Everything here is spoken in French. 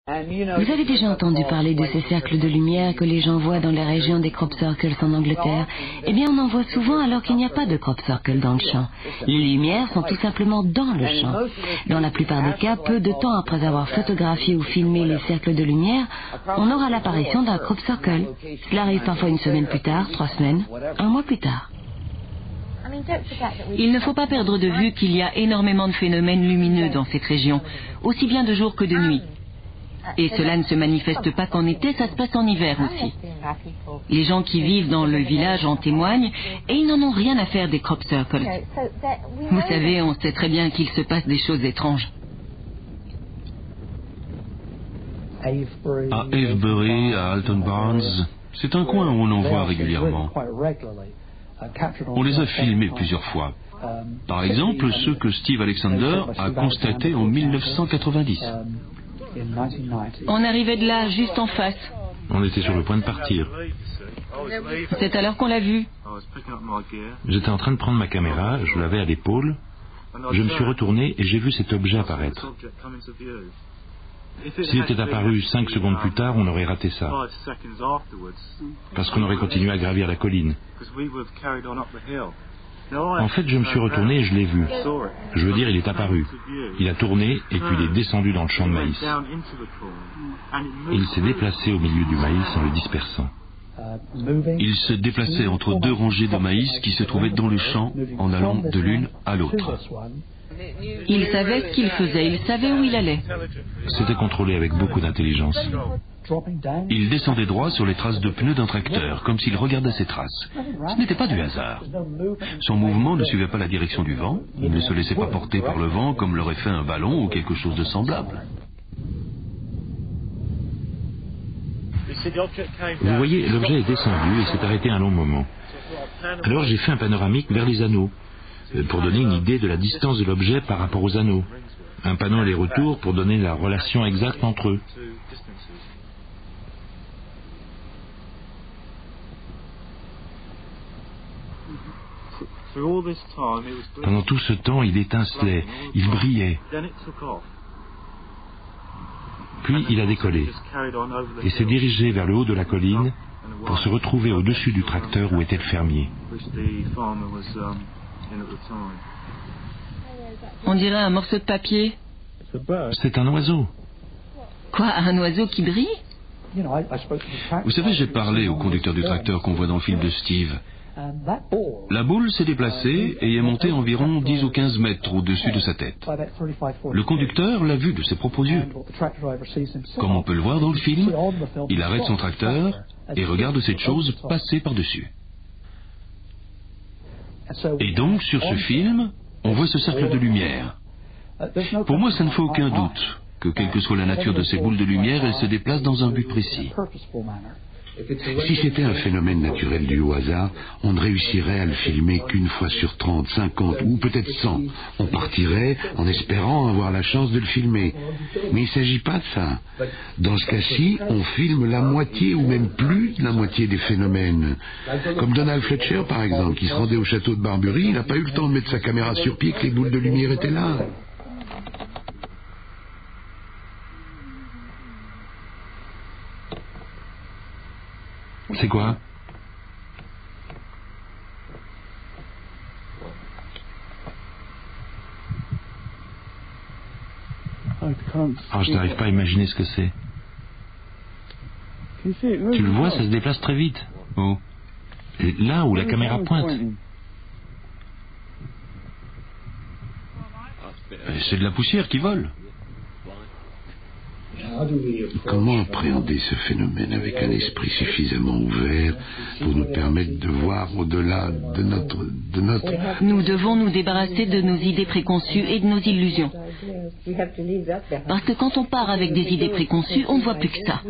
Vous avez déjà entendu parler de ces cercles de lumière que les gens voient dans les régions des crop circles en Angleterre? Eh bien, on en voit souvent alors qu'il n'y a pas de crop circle dans le champ. Les lumières sont tout simplement dans le champ. Dans la plupart des cas, peu de temps après avoir photographié ou filmé les cercles de lumière, on aura l'apparition d'un crop circle. Cela arrive parfois une semaine plus tard, 3 semaines, un mois plus tard. Il ne faut pas perdre de vue qu'il y a énormément de phénomènes lumineux dans cette région, aussi bien de jour que de nuit. Et cela ne se manifeste pas qu'en été, ça se passe en hiver aussi. Les gens qui vivent dans le village en témoignent et ils n'en ont rien à faire des crop circles. Vous savez, on sait très bien qu'il se passe des choses étranges. À Avebury, à Alton Barnes, c'est un coin où on en voit régulièrement. On les a filmés plusieurs fois. Par exemple, ceux que Steve Alexander a constatés en 1990. On arrivait de là, juste en face. On était sur le point de partir. C'est alors qu'on l'a vu. J'étais en train de prendre ma caméra, je l'avais à l'épaule. Je me suis retourné et j'ai vu cet objet apparaître. S'il était apparu 5 secondes plus tard, on aurait raté ça. Parce qu'on aurait continué à gravir la colline. En fait, je me suis retourné et je l'ai vu. Je veux dire, il est apparu. Il a tourné et puis il est descendu dans le champ de maïs. Il s'est déplacé au milieu du maïs en le dispersant. Il se déplaçait entre 2 rangées de maïs qui se trouvaient dans le champ en allant de l'une à l'autre. Il savait ce qu'il faisait, il savait où il allait. C'était contrôlé avec beaucoup d'intelligence. Il descendait droit sur les traces de pneus d'un tracteur, comme s'il regardait ses traces. Ce n'était pas du hasard. Son mouvement ne suivait pas la direction du vent, il ne se laissait pas porter par le vent comme l'aurait fait un ballon ou quelque chose de semblable. Vous voyez, l'objet est descendu et s'est arrêté un long moment. Alors j'ai fait un panoramique vers les anneaux, pour donner une idée de la distance de l'objet par rapport aux anneaux. Un panneau aller-retour pour donner la relation exacte entre eux. Pendant tout ce temps, il étincelait, il brillait. Puis il a décollé et s'est dirigé vers le haut de la colline pour se retrouver au-dessus du tracteur où était le fermier. On dirait un morceau de papier. C'est un oiseau. Quoi, un oiseau qui brille? Vous savez, j'ai parlé au conducteur du tracteur qu'on voit dans le film de Steve. La boule s'est déplacée et est montée environ 10 ou 15 mètres au-dessus de sa tête. Le conducteur l'a vu de ses propres yeux. Comme on peut le voir dans le film, il arrête son tracteur et regarde cette chose passer par-dessus. Et donc, sur ce film, on voit ce cercle de lumière. Pour moi, ça ne fait aucun doute que, quelle que soit la nature de ces boules de lumière, elles se déplacent dans un but précis. Si c'était un phénomène naturel dû au hasard, on ne réussirait à le filmer qu'une fois sur 30, 50 ou peut-être 100. On partirait en espérant avoir la chance de le filmer. Mais il ne s'agit pas de ça. Dans ce cas-ci, on filme la moitié ou même plus de la moitié des phénomènes. Comme Donald Fletcher, par exemple, qui se rendait au château de Barbury, il n'a pas eu le temps de mettre sa caméra sur pied que les boules de lumière étaient là. C'est quoi? Ah, je n'arrive pas à imaginer ce que c'est. Tu le vois, ça se déplace très vite. Oh. Et là où la caméra pointe. C'est de la poussière qui vole. Comment appréhender ce phénomène avec un esprit suffisamment ouvert pour nous permettre de voir au-delà de notre... Nous devons nous débarrasser de nos idées préconçues et de nos illusions. Parce que quand on part avec des idées préconçues, on ne voit plus que ça.